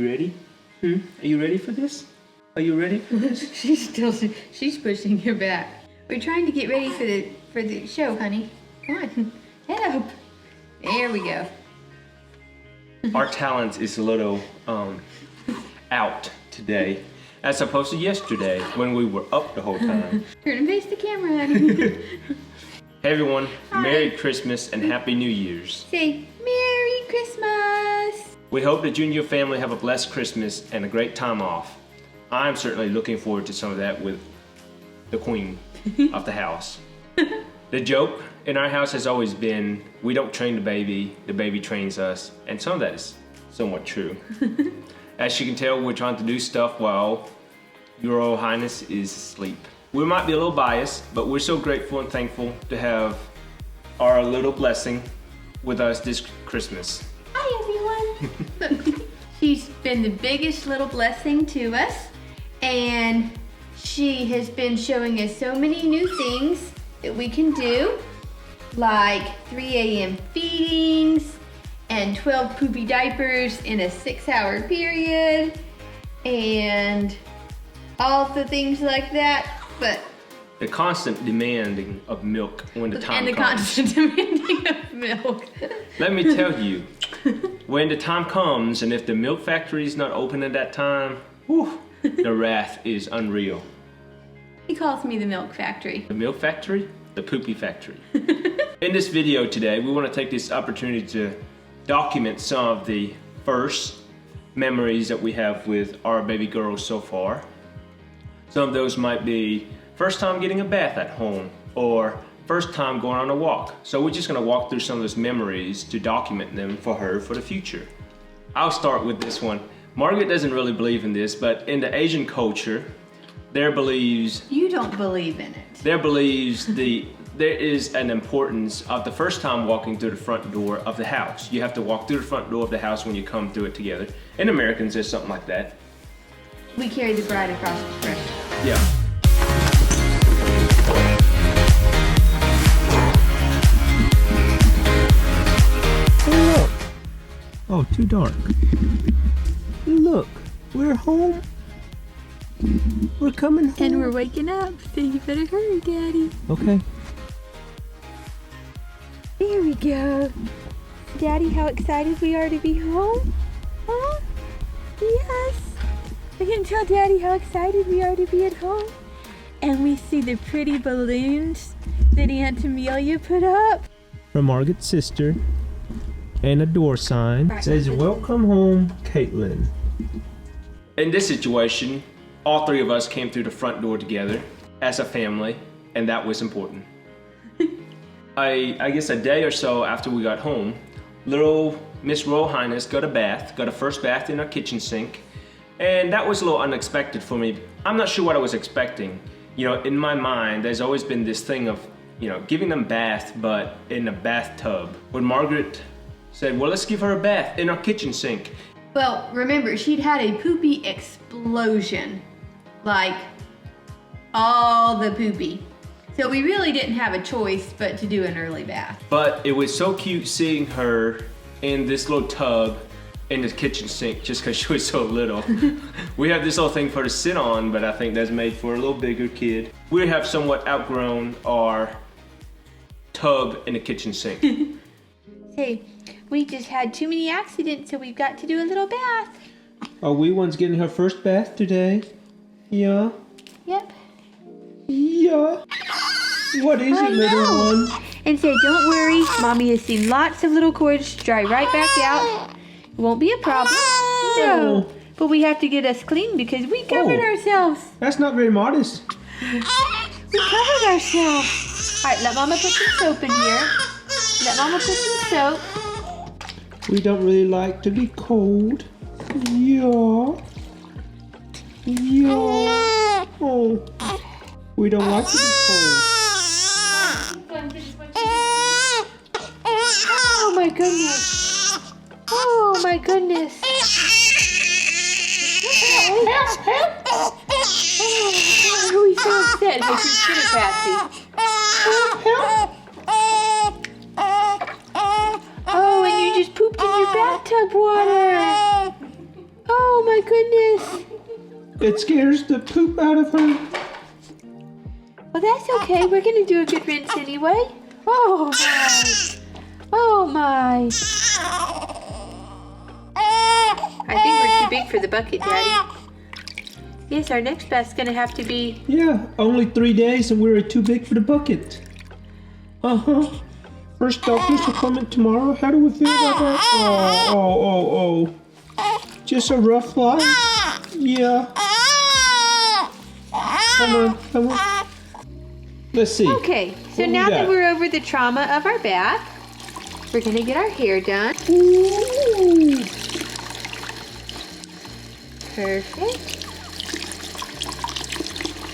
You ready? Are you ready for this? Are you ready for this? She's pushing her back. We're trying to get ready for the show, honey. Come on, head up. There we go. Our talent is a little out today, as opposed to yesterday when we were up the whole time. Turn and face the camera, honey. Hey everyone, Hi. Merry Christmas and Happy New Year's. Say Merry Christmas. We hope that you and your family have a blessed Christmas and a great time off. I'm certainly looking forward to some of that with the queen of the house. The joke in our house has always been, we don't train the baby trains us, and some of that is somewhat true. As you can tell, we're trying to do stuff while Your Royal Highness is asleep. We might be a little biased, but we're so grateful and thankful to have our little blessing with us this Christmas. Hi everyone. She's been the biggest little blessing to us, and she has been showing us so many new things that we can do, like 3 a.m. feedings and 12 poopy diapers in a 6-hour period and all the things like that. But the constant demanding of milk when the time and the comes. constant demanding of milk. Let me tell you, when the time comes and if the milk factory is not open at that time, whew, the wrath is unreal. He calls me the milk factory. The milk factory? The poopy factory. In this video today, we want to take this opportunity to document some of the first memories that we have with our baby girl so far. Some of those might be first time getting a bath at home or first time going on a walk. So we're just going to walk through some of those memories to document them for her for the future. I'll start with this one. Margaret doesn't really believe in this, but in the Asian culture, there believes... You don't believe in it. There believes there is an importance of the first time walking through the front door of the house. You have to walk through the front door of the house when you come through it together. In Americans, there's something like that. We carry the bride across the threshold. Yeah. Oh, look. Oh, too dark. Look, we're home. We're coming home. And we're waking up, so you better hurry, Daddy. Okay. There we go. Daddy, how excited we are to be home? Huh? Yes. We can tell Daddy how excited we are to be at home. And we see the pretty balloons that Aunt Amelia put up. From Margaret's sister. And a door sign. It says, "Welcome home, Katelyn." In this situation, all three of us came through the front door together as a family, and that was important. I guess a day or so after we got home, little Miss Royal Highness got a first bath in her kitchen sink, and that was a little unexpected for me. I'm not sure what I was expecting. You know, in my mind, there's always been this thing of, you know, giving them bath, but in a bathtub. When Margaret said, well, let's give her a bath in our kitchen sink. Well, remember, she'd had a poopy explosion. Like, all the poopy. So we really didn't have a choice but to do an early bath. But it was so cute seeing her in this little tub in the kitchen sink just because she was so little. We have this little thing for her to sit on, but I think that's made for a little bigger kid. We have somewhat outgrown our tub in the kitchen sink. Hey, we just had too many accidents, so we've got to do a little bath. Are we ones getting her first bath today? Yeah? Yep. Yeah. What is it, little one? And say, don't worry, Mommy has seen lots of little cords dry right back out. It won't be a problem. No. But we have to get us clean because we covered ourselves. That's not very modest. We covered ourselves. All right, let Mama put some soap in here. Let Mama put some soap. We don't really like to be cold. Yeah. Yeah. Oh. We don't like to be cold. Oh my goodness. Oh my goodness. Oh, he's so upset. Hey, consider Patsy. Oh, and you just pooped in your bathtub water. Oh my goodness. It scares the poop out of her. Well, that's okay. We're gonna do a good rinse anyway. Oh my. Oh my. I think we're too big for the bucket, Daddy. Yes, our next bath's gonna have to be. Yeah, only 3 days and we're too big for the bucket. Uh-huh. First doctors are coming tomorrow. How do we feel about that? Oh. Just a rough life? Yeah. Come on. Let's see. Okay, so What we now that got? we're over the trauma of our bath, we're gonna get our hair done. Ooh. Perfect.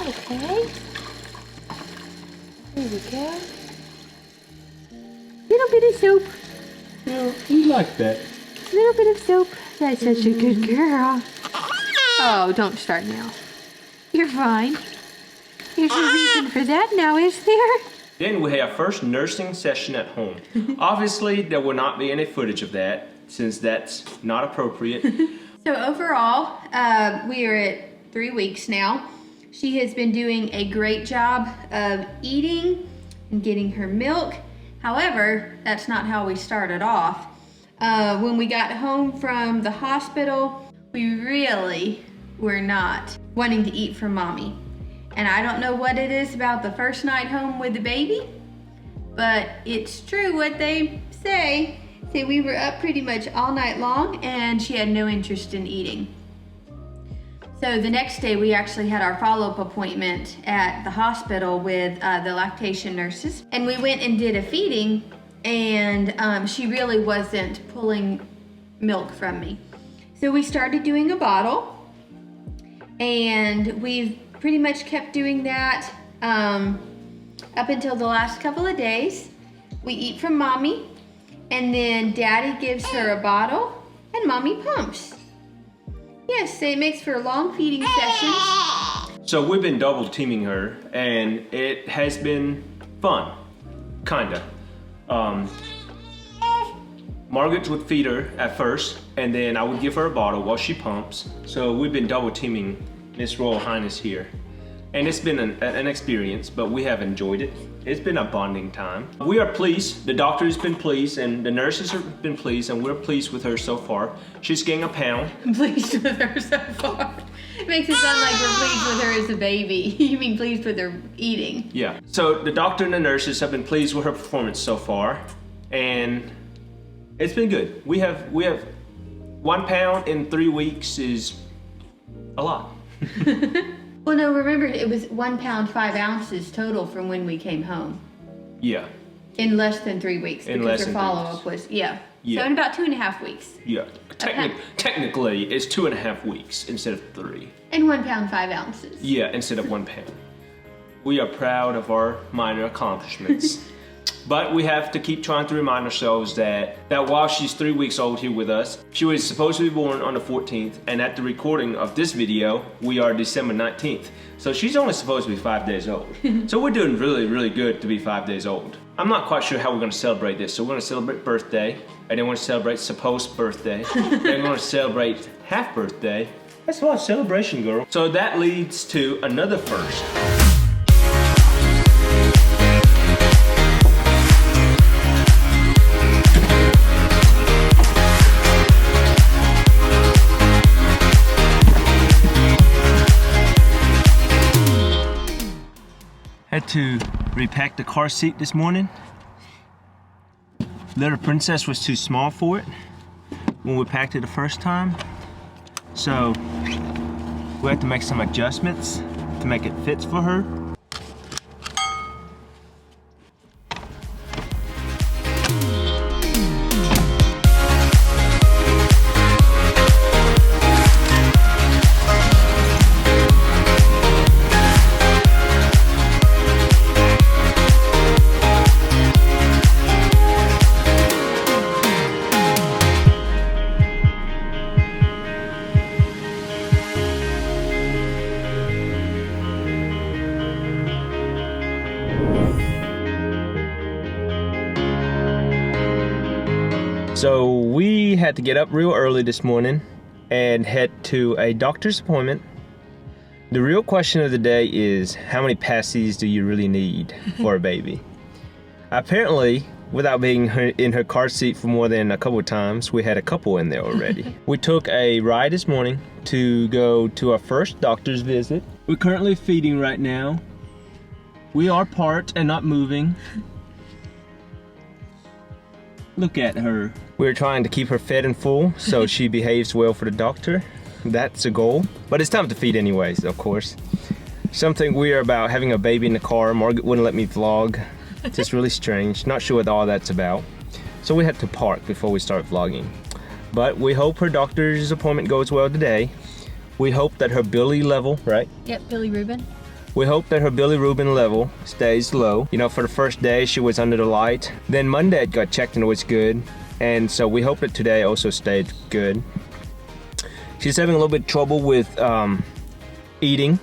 Okay. There we go. Little bit of soap. Yeah, we like that. Little bit of soap. That's such a good girl. Oh, don't start now. You're fine. There's no reason for that now, is there? Then we had our first nursing session at home. Obviously, there will not be any footage of that since that's not appropriate. So overall, we are at 3 weeks now. She has been doing a great job of eating and getting her milk. However, that's not how we started off. When we got home from the hospital, we really were not wanting to eat from Mommy. And I don't know what it is about the first night home with the baby, but it's true what they say. Say we were up pretty much all night long and she had no interest in eating. So the next day we actually had our follow-up appointment at the hospital with the lactation nurses. And we went and did a feeding and she really wasn't pulling milk from me. So we started doing a bottle and we've pretty much kept doing that up until the last couple of days. We eat from Mommy and then Daddy gives her a bottle and Mommy pumps. Yes, it makes for long feeding sessions. So we've been double teaming her and it has been fun, kinda. Margaret would feed her at first and then I would give her a bottle while she pumps. So we've been double teaming Miss Royal Highness here. And it's been an experience, but we have enjoyed it. It's been a bonding time. We are pleased, the doctor has been pleased, and the nurses have been pleased, and we're pleased with her so far. She's gained a pound. Pleased with her so far. It makes it sound like we're pleased with her as a baby. You mean pleased with her eating. Yeah, so the doctor and the nurses have been pleased with her performance so far, and it's been good. We have 1 pound in 3 weeks is a lot. Well, no, remember it was 1 pound 5 ounces total from when we came home. Yeah. In less than 3 weeks because her follow-up was, yeah. So in about 2.5 weeks. Yeah. Technically, it's 2.5 weeks instead of 3. And 1 pound 5 ounces. Yeah, instead of 1 pound. We are proud of our minor accomplishments. But we have to keep trying to remind ourselves that while she's 3 weeks old here with us, she was supposed to be born on the 14th, and at the recording of this video, we are December 19th. So she's only supposed to be 5 days old. So we're doing really, really good to be 5 days old. I'm not quite sure how we're gonna celebrate this. So we're gonna celebrate birthday, and then we're gonna celebrate supposed birthday, then we're gonna celebrate half birthday. That's a lot of celebration, girl. So that leads to another first. Had to repack the car seat this morning. Little Princess was too small for it when we packed it the first time. So we had to make some adjustments to make it fit for her. So we had to get up real early this morning and head to a doctor's appointment. The real question of the day is, how many passies do you really need for a baby? Apparently, without being in her car seat for more than a couple of times, we had a couple in there already. We took a ride this morning to go to our first doctor's visit. We're currently feeding right now. We are part and not moving. Look at her. We're trying to keep her fed and full so she behaves well for the doctor. That's a goal. But it's time to feed anyways, of course. Something weird about having a baby in the car. Margaret wouldn't let me vlog. It's just really strange. Not sure what all that's about. So we had to park before we start vlogging. But we hope her doctor's appointment goes well today. We hope that her Billy level, right? Yep, bilirubin. We hope that her bilirubin level stays low. You know, for the first day she was under the light. Then Monday it got checked and it was good. And so we hope that today also stayed good. She's having a little bit of trouble with eating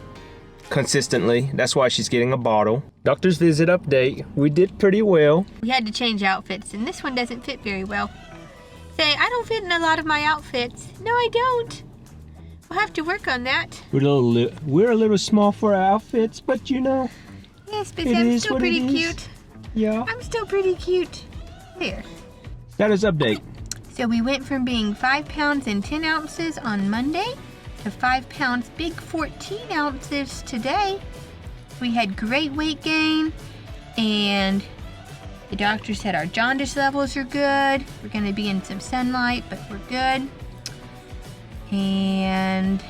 consistently. That's why she's getting a bottle. Doctor's visit update. We did pretty well. We had to change outfits, and this one doesn't fit very well. Say, I don't fit in a lot of my outfits. No, I don't. We'll have to work on that. We're a little small for our outfits, but you know. Yes, but I'm still pretty cute. Yeah. I'm still pretty cute. There. Status update. So we went from being 5 pounds and 10 ounces on Monday to 5 pounds, big 14 ounces today. We had great weight gain, and the doctor said our jaundice levels are good. We're going to be in some sunlight, but we're good. And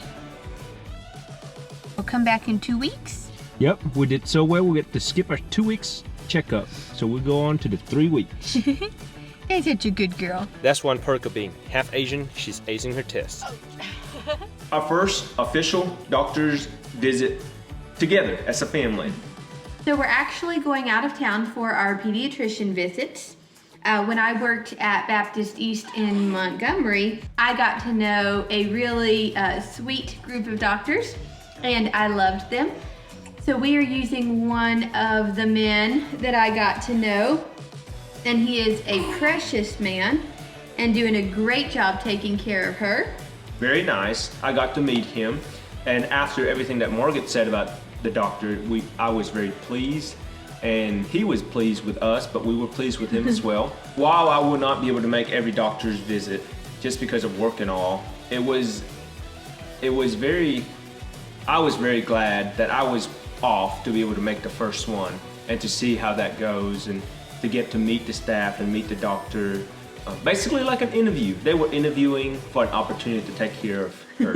we'll come back in 2 weeks. Yep, we did so well. We get to skip our 2 weeks checkup. So we'll go on to the 3 weeks. You're such a good girl. That's one perk of being half Asian. She's acing her test. Our first official doctor's visit together as a family. So we're actually going out of town for our pediatrician visits. When I worked at Baptist East in Montgomery, I got to know a really sweet group of doctors, and I loved them. So we are using one of the men that I got to know, and he is a precious man and doing a great job taking care of her. Very nice. I got to meet him, and after everything that Margaret said about the doctor, I was very pleased, and he was pleased with us, but we were pleased with him as well. While I will not be able to make every doctor's visit just because of work and all, I was very glad that I was off to be able to make the first one and to see how that goes and to get to meet the staff and meet the doctor. Basically like an interview. They were interviewing for an opportunity to take care of her.